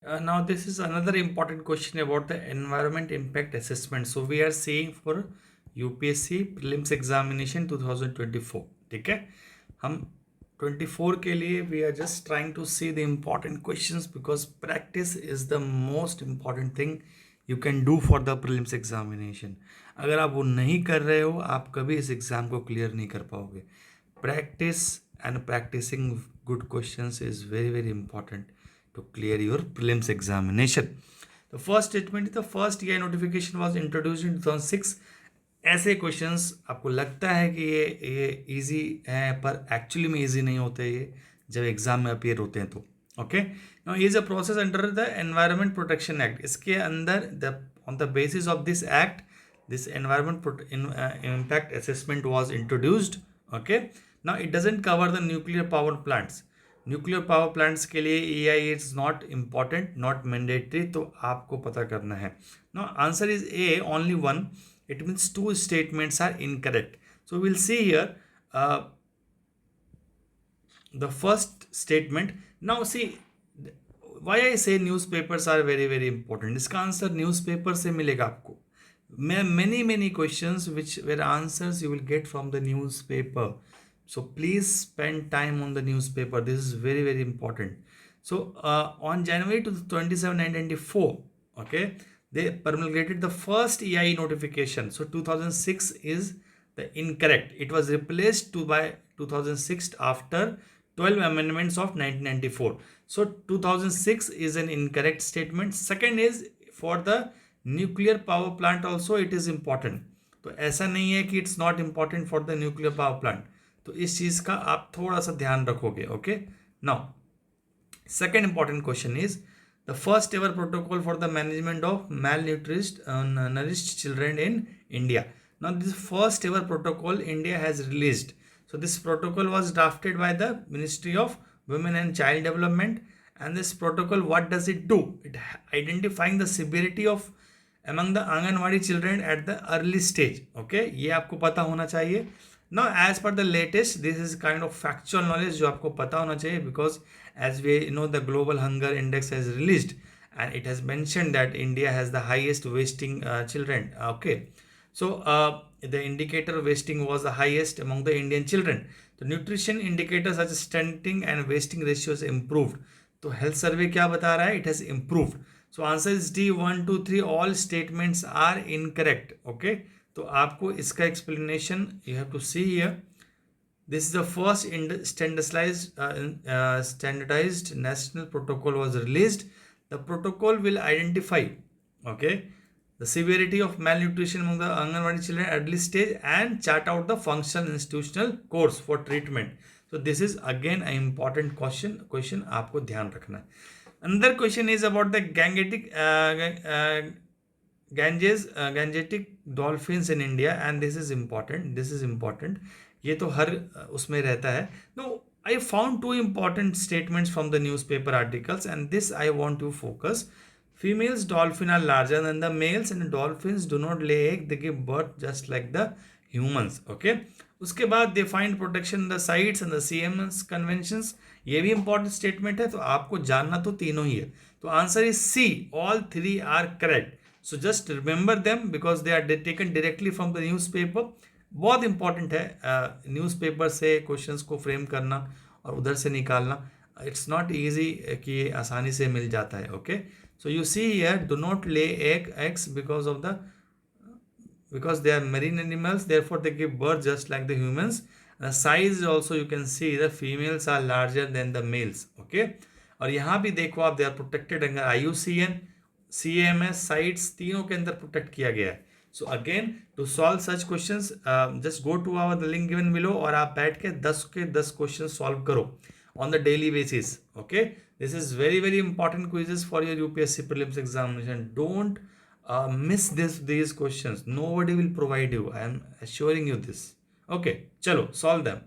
Now this is another important question about the environment impact assessment. So we are seeing for UPSC prelims examination 2024. ठीक है, हम 24 के लिए we are just trying to see the important questions because practice is the most important thing you can do for the prelims examination. अगर आप वो नहीं कर रहे हो आप कभी इस एग्जाम को क्लियर नहीं कर पाओगे. Practice and practicing good questions is very very important to clear your prelims examination. The first statement is the first EI notification was introduced in 2006. ऐसे क्वेश्चंस आपको लगता है कि ये इजी है पर एक्चुअली में इजी नहीं होते ये जब एग्जाम में अपियर होते हैं तो. Okay, now is a process under the environment protection act. इसके अंदर the on the basis of this act this environment impact assessment was introduced. Okay, now it doesn't cover the nuclear power plants. Nuclear power plants के लिए EI is not important, not mandatory, तो आपको पता करना है. No answer is A, only one. It means two statements are incorrect. So will see here the first statement. Now see why I say newspapers are very very important. इसका answer newspaper से मिलेगा आपको. Many questions which were answers you will get from the newspaper. So please spend time on the newspaper. This is very very important. So on January 27, 1994, okay, they promulgated the first EI notification. So 2006 is the incorrect. It was replaced by 2006 after 12 amendments of 1994. So 2006 is an incorrect statement. Second is for the nuclear power plant also it is important. तो ऐसा नहीं है कि it's not important for the nuclear power plant. तो इस चीज़ का आप थोड़ा सा ध्यान रखोगे. Okay, now second important question is the first ever protocol for the management of malnourished children in India. Now this first ever protocol India has released. So this protocol was drafted by the Ministry of Women and Child Development. And this protocol, what does it do? It identifying the severity of among the Anganwadi children at the early stage. Okay, ये आपको पता होना चाहिए. Now as per the latest, this is kind of factual knowledge जो आपको पता होना चाहिए because as we know the global hunger index has released and it has mentioned that India has the highest wasting children. Okay, so the indicator wasting was the highest among the Indian children. The nutrition indicators such as stunting and wasting ratios improved. तो health survey क्या बता रहा है? It has improved. So answer is D 1 2 3 all statements are incorrect. Okay, तो आपको इसका explanation you have to see here. This is the first standardized national protocol was released. The protocol will identify, okay, the severity of malnutrition among the Anganwadi children at early stage and chart out the functional institutional course for treatment. So this is again an important question आपको ध्यान रखना है. Another question is about the Gangetic dolphins in India, and this is important. ये तो हर उसमें रहता है. No, I found two important statements from the newspaper articles and this I want to focus. Females dolphin are larger than the males and dolphins do not lay egg, they give birth just like the humans. Okay, उसके बाद they find protection in the sites and the CMS conventions. ये भी important statement है, तो आपको जानना तो तीनों ही है. तो answer is C, all three are correct. So just remember them because they are taken directly from the newspaper. बहुत इंपॉर्टेंट है न्यूज़पेपर से क्वेश्चंस को फ्रेम करना और उधर से निकालना. इट्स नॉट ईजी कि ये आसानी से मिल जाता है. Okay, so you see here do not ले eggs because they are marine animals, therefore they give birth just like the humans. The size also you can see the females are larger than the males. Okay, और यहाँ भी देखो आप, they are protected under IUCN, CMS, sites, तीनों के अंदर protect किया गया है. So again, to solve such questions, just go to our the link given below और आप बैठ के 10 के 10 क्वेश्चन सॉल्व करो on the daily basis. Okay, this is very very important quizzes for your UPSC prelims examination. Don't miss these questions. Nobody will provide you. I am assuring you this. Okay, चलो solve them.